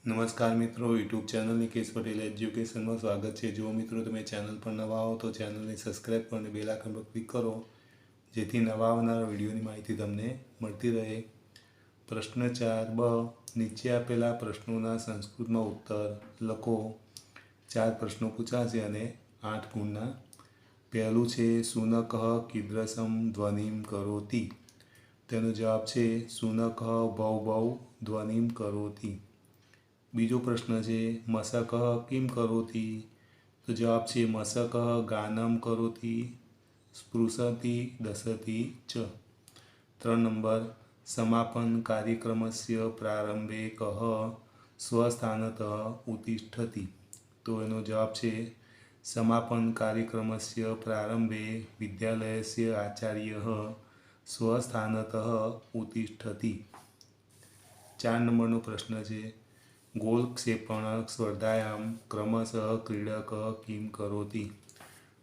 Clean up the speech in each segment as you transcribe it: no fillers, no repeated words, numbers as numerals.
नमस्कार मित्रों, YouTube channel Nikesh Patel education में स्वागत है। जो मित्रों તમે चैनल पर नवा हो तो चैनल ने सब्सक्राइब कर बेल आइकन पर क्लिक करो, जेथी नवा आवनारा विडियोनी माहिती तमने मळती रहे। प्रश्न 4ब, नीचे आपेला प्रश्नोना संस्कृत में उत्तर लखो। 4 प्रश्नों पूछाशे अने 8 गुणना। पहलू छे शुनकः कीदृशं ध्वनिं करोति। तेनो जवाब छे शुनकः भौ भौ ध्वनिं करोति। बीजो प्रश्न है मशकः किं करोति। तो जवाब है मशकः गानं करोति, स्पृशति, दशति च। 3 नंबर, समापन कार्यक्रमस्य प्रारंभे कः स्वस्थानतः उत्तिष्ठति। तो एनो जवाब है समापन कार्यक्रमस्य प्रारंभे विद्यालयस्य आचार्यः स्वस्थानतः उत्तिष्ठति। 4 नंबर प्रश्न है गोलक्षेपण स्पर्धायां क्रमशः क्रीडक किं करोति।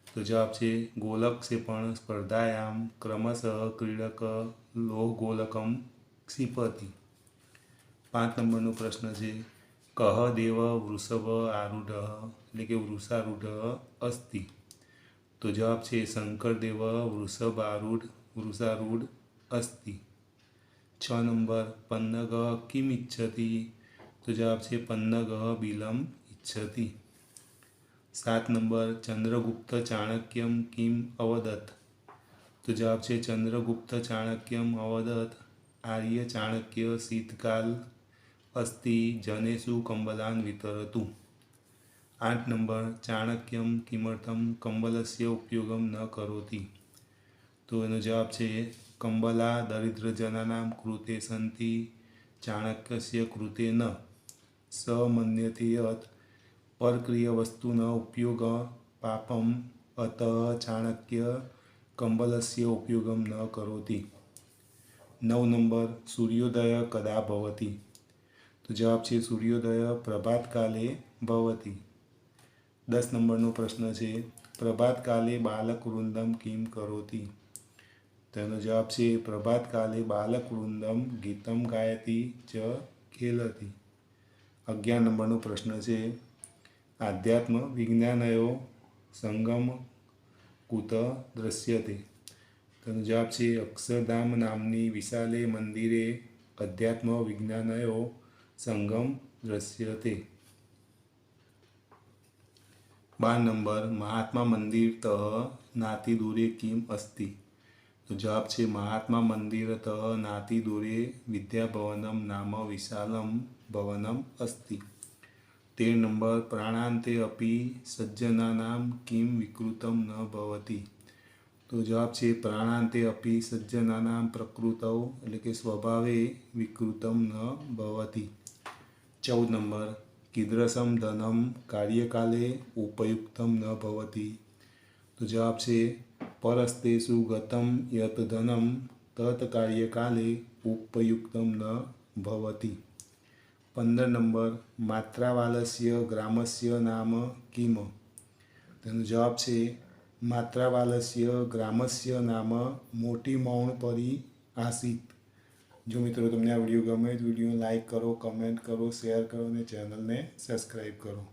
तो जवाब है गोलक्षेपण स्पर्धायां क्रमशः क्रीडक लोहगोलकं क्षिपति। 5 नंबर प्रश्न है कः देव वृषभ आरूढ़ एटले के वृषारूढ़ अस्ति। तो जवाब है शंकरदेव वृषारूढ़ अस्ति। 6 नंबर पन्नग किम इच्छति। तो जवाब है पन्नग बिलम इच्छति। 7 नंबर चंद्रगुप्त चाणक्यम किम अवदत्। तो जवाब है चंद्रगुप्त चाणक्यम अवदत् आर्य चाणक्य शीतकाल अस्ति जनेषु कंबलान वितरतु। 8 नंबर चाणक्यम किमर्थम कंबलस्य उपयोगम न करोति। तो एनो जवाब है कंबला दरिद्रजनानां कृते सन्ति चाणक्यस्य कृते न। स मन्यते यत् परक्रियवस्तुनः उपयोग पापम अतः चाणक्य कंबलस्य उपयोगं न करोति। 9 नंबर सूर्योदय कदा भवति। तो जवाब है सूर्योदय प्रभात काले भवति। 10 नंबर प्रश्न है प्रभात काले बालकवृंदम किं करोति। तेनो जवाब है प्रभात काले बालकवृंदम गीतम गायति च खेलति। 11 नंबर प्रश्न है आध्यात्म विज्ञानयो संगम कुत दृश्यते। तेनो जवाब है अक्षरधाम नामनी विशाले मंदिरे अध्यात्म विज्ञानयो संगम दृश्यते। 12 नंबर महात्मा मंदिरतः नातिदूरे किम अस्ति। तो जवाब है महात्मा मंदिरतः नातिदूरे विद्याभवनम नाम विशालम भवनम अस्ति। 13 नंबर प्राणान्ते अपि सज्जनानां किं विकृतं न भवति। तो जवाब है प्राणान्ते अपि सज्जनानां प्रकृतौ एटले के स्वभावे विकृतं न भवति। 14 नंबर कीदृशं धनं कार्यकाले उपयुक्तं न भवति। तो जवाब है परस्तेषु गतं यत् धनं तत् कार्यकाले उपयुक्तं न भवति। 15 नंबर मात्रावालस्य ग्रामस्य नाम किम। तेनो जवाब है मात्रावालस्य ग्रामस्य नाम मोटी मौणपरी आसीत। जो मित्रों तमने आ विडियो गमे तो विडियो लाइक करो, कमेंट करो, शेयर करो और चैनल ने सब्सक्राइब करो।